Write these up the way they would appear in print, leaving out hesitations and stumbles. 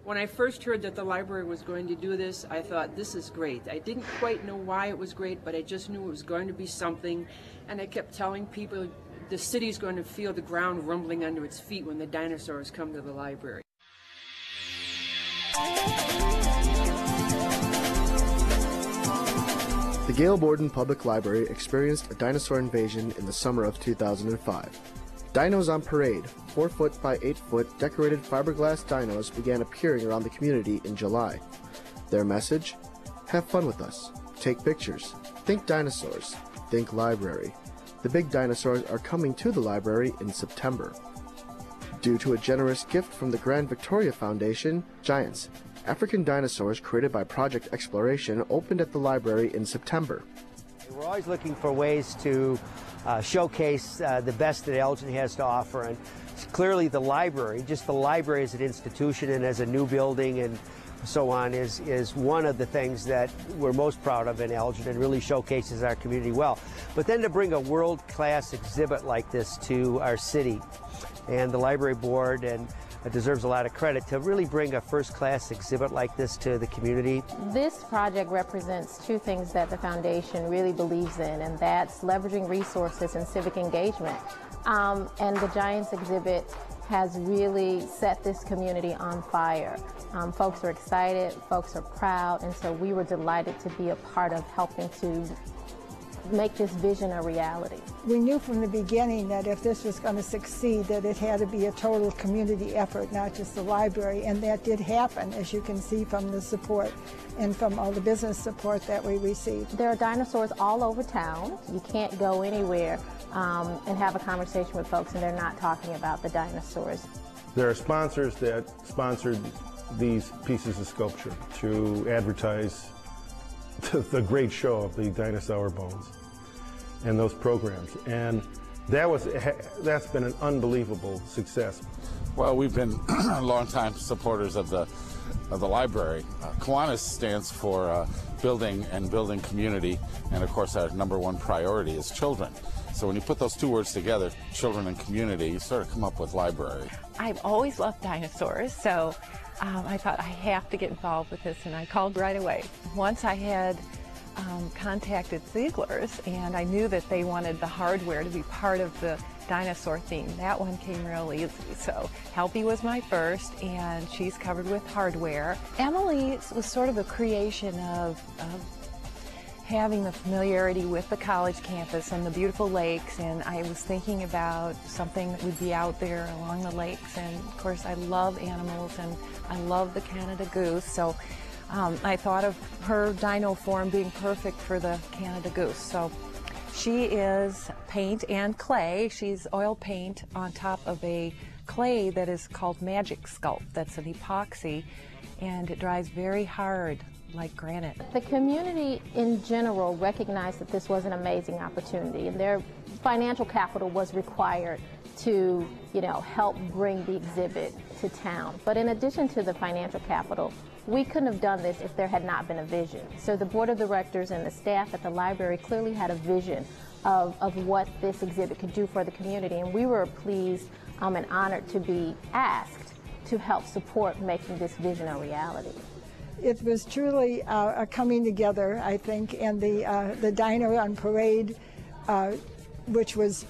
When I first heard that the library was going to do this, I thought, this is great. I didn't quite know why it was great, but I just knew it was going to be something. And I kept telling people the city's going to feel the ground rumbling under its feet when the dinosaurs come to the library. The Gail Borden Public Library experienced a dinosaur invasion in the summer of 2005. Dinos on parade, 4-foot by 8-foot decorated fiberglass dinos began appearing around the community in July. Their message? Have fun with us. Take pictures. Think dinosaurs. Think library. The big dinosaurs are coming to the library in September. Due to a generous gift from the Grand Victoria Foundation, Giants, African dinosaurs created by Project Exploration opened at the library in September. We're always looking for ways to showcase the best that Elgin has to offer, and clearly the library, just the library as an institution and as a new building and so on, is one of the things that we're most proud of in Elgin and really showcases our community well. But then to bring a world-class exhibit like this to our city, and the library board and it deserves a lot of credit to really bring a first-class exhibit like this to the community. This project represents two things that the foundation really believes in, and that's leveraging resources and civic engagement. And the Giants exhibit has really set this community on fire. Folks are excited, folks are proud, and so we were delighted to be a part of helping to make this vision a reality. We knew from the beginning that if this was going to succeed, that it had to be a total community effort, not just the library, and that did happen, as you can see from the support and from all the business support that we received. There are dinosaurs all over town. You can't go anywhere and have a conversation with folks and they're not talking about the dinosaurs. There are sponsors that sponsored these pieces of sculpture to advertise the great show of the dinosaur bones and those programs, and that's been an unbelievable success. Well, we've been longtime supporters of the library. Kiwanis stands for building and building community, and of course our number one priority is children. So when you put those two words together, children and community, you sort of come up with library. I've always loved dinosaurs, so I thought I have to get involved with this, and I called right away. Once I had contacted Ziegler's, and I knew that they wanted the hardware to be part of the dinosaur theme. That one came real easy. So Helpy was my first, and she's covered with hardware. Emily was sort of a creation of having the familiarity with the college campus and the beautiful lakes, and I was thinking about something that would be out there along the lakes, and of course I love animals and I love the Canada goose, so I thought of her dino form being perfect for the Canada goose. So she is paint and clay. She's oil paint on top of a clay that is called Magic Sculpt. That's an epoxy, and it dries very hard like granite. The community in general recognized that this was an amazing opportunity, and their financial capital was required to, help bring the exhibit to town. But in addition to the financial capital, we couldn't have done this if there had not been a vision. So the board of directors and the staff at the library clearly had a vision of what this exhibit could do for the community, and we were pleased and honored to be asked to help support making this vision a reality. It was truly a coming together, I think, and the Dino on Parade, which was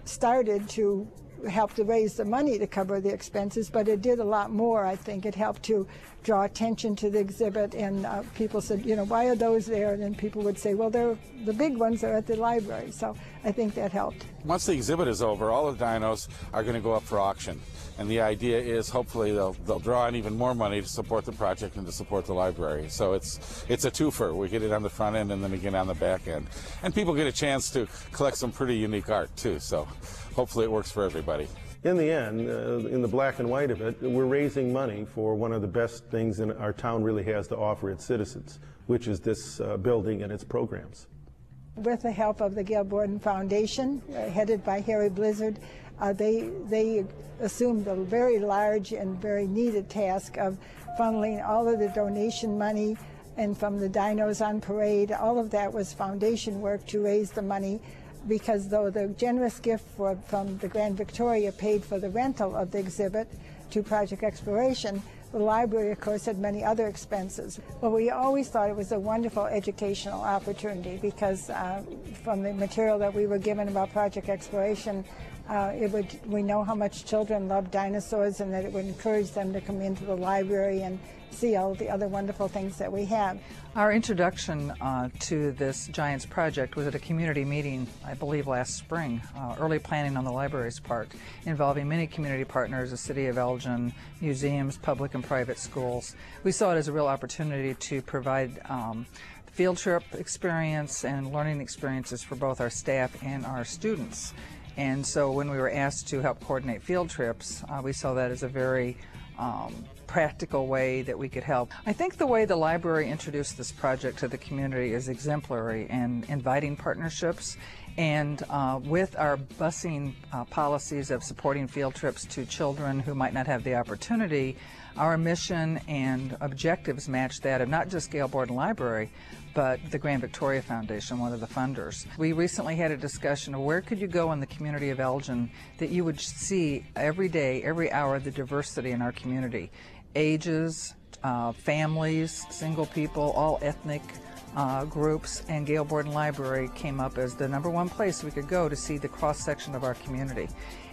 started to help to raise the money to cover the expenses, but it did a lot more, I think. It helped to draw attention to the exhibit, and people said, why are those there? And then people would say, well, the big ones are at the library. So I think that helped. Once the exhibit is over, all the dinos are going to go up for auction. And the idea is hopefully they'll draw in even more money to support the project and to support the library. So it's a twofer. We get it on the front end and then again on the back end. And people get a chance to collect some pretty unique art too. So hopefully it works for everybody. In the end, in the black and white of it, we're raising money for one of the best things in our town really has to offer its citizens, which is this building and its programs. With the help of the Gail Borden Foundation, headed by Harry Blizzard, they assumed a very large and very needed task of funneling all of the donation money, and from the Dinos on Parade, all of that was foundation work to raise the money, because though the generous gift from the Grand Victoria paid for the rental of the exhibit to Project Exploration, The library, of course, had many other expenses. But we always thought it was a wonderful educational opportunity because from the material that we were given about project exploration, we know how much children love dinosaurs and that it would encourage them to come into the library and see all the other wonderful things that we have. Our introduction to this Giants project was at a community meeting, I believe last spring, early planning on the library's part, involving many community partners, the City of Elgin, museums, public and private schools. We saw it as a real opportunity to provide field trip experience and learning experiences for both our staff and our students. And so when we were asked to help coordinate field trips, we saw that as a very practical way that we could help. I think the way the library introduced this project to the community is exemplary and inviting partnerships. And with our busing policies of supporting field trips to children who might not have the opportunity, our mission and objectives match that of not just Gail Borden Library, but the Grand Victoria Foundation, one of the funders. We recently had a discussion of where could you go in the community of Elgin that you would see every day, every hour, the diversity in our community. Ages, families, single people, all ethnic groups, and Gail Borden Library came up as the #1 place we could go to see the cross-section of our community.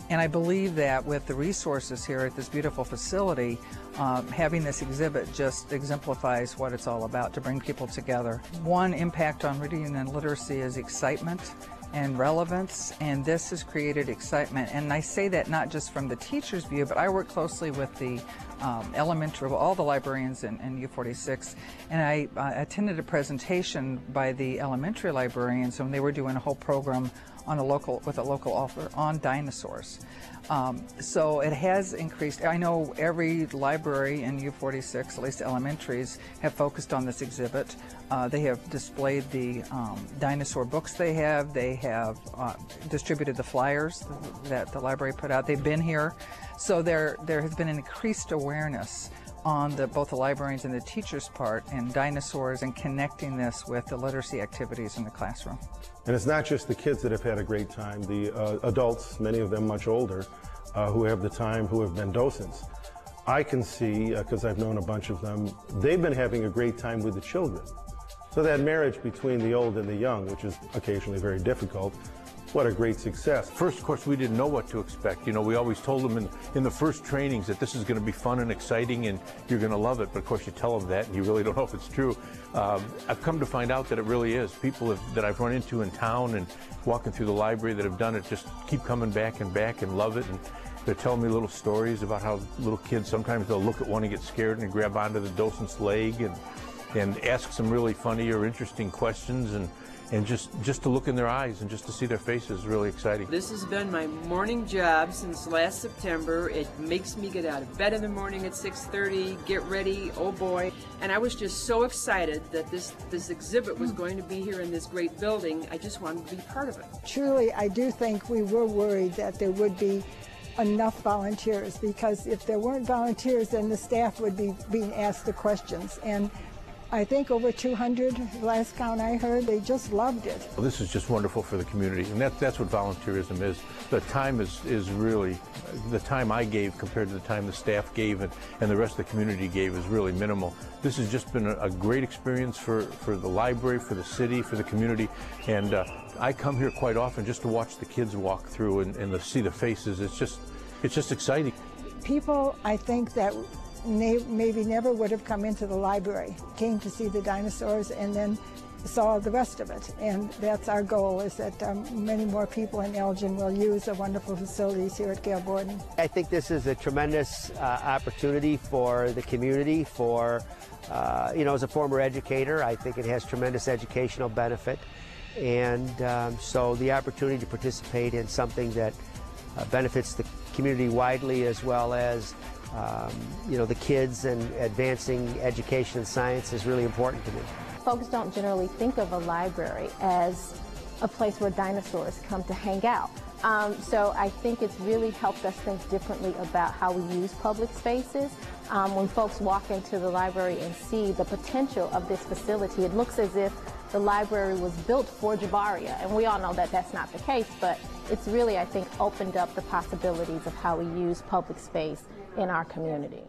And I believe that with the resources here at this beautiful facility, having this exhibit just exemplifies what it's all about, to bring people together. One impact on reading and literacy is excitement and relevance, and this has created excitement. And I say that not just from the teacher's view, but I work closely with the elementary, all the librarians in U46, and I attended a presentation by the elementary librarians when they were doing a whole program on with a local author on dinosaurs. So it has increased. I know every library in U46, at least elementaries, have focused on this exhibit. They have displayed the dinosaur books they have. They have distributed the flyers that the library put out. They've been here. So there has been an increased awareness on both the librarians and the teachers' part in dinosaurs and connecting this with the literacy activities in the classroom. And it's not just the kids that have had a great time. The adults, many of them much older, who have the time, who have been docents. I can see, because I've known a bunch of them, they've been having a great time with the children. So that marriage between the old and the young, which is occasionally very difficult, what a great success. First, of course, we didn't know what to expect. You know, we always told them in the first trainings that this is going to be fun and exciting and you're going to love it. But, of course, you tell them that and you really don't know if it's true. I've come to find out that it really is. People that I've run into in town and walking through the library that have done it just keep coming back and love it. And they're telling me little stories about how little kids, sometimes they'll look at one and get scared and grab onto the docent's leg and ask some really funny or interesting questions, and just to look in their eyes and just to see their faces is really exciting. This has been my morning job since last September. It makes me get out of bed in the morning at 6:30, get ready, oh boy. And I was just so excited that this exhibit was going to be here in this great building. I just wanted to be part of it. Truly, I do think we were worried that there would be enough volunteers, because if there weren't volunteers, then the staff would be being asked the questions. And I think over 200, last count I heard, they just loved it. Well, this is just wonderful for the community, and that's what volunteerism is. The time is really, the time I gave compared to the time the staff gave and the rest of the community gave is really minimal. This has just been a great experience for the library, for the city, for the community, and I come here quite often just to watch the kids walk through and to see the faces. It's just exciting. People, I think, that maybe never would have come into the library, came to see the dinosaurs and then saw the rest of it. And that's our goal, is that many more people in Elgin will use the wonderful facilities here at Gail Borden. I think this is a tremendous opportunity for the community. For, as a former educator, I think it has tremendous educational benefit. And so the opportunity to participate in something that benefits the community widely, as well as the kids, and advancing education and science is really important to me. Folks don't generally think of a library as a place where dinosaurs come to hang out. So I think it's really helped us think differently about how we use public spaces. When folks walk into the library and see the potential of this facility, it looks as if the library was built for Jabaria, and we all know that that's not the case, but it's really, I think, opened up the possibilities of how we use public space in our community.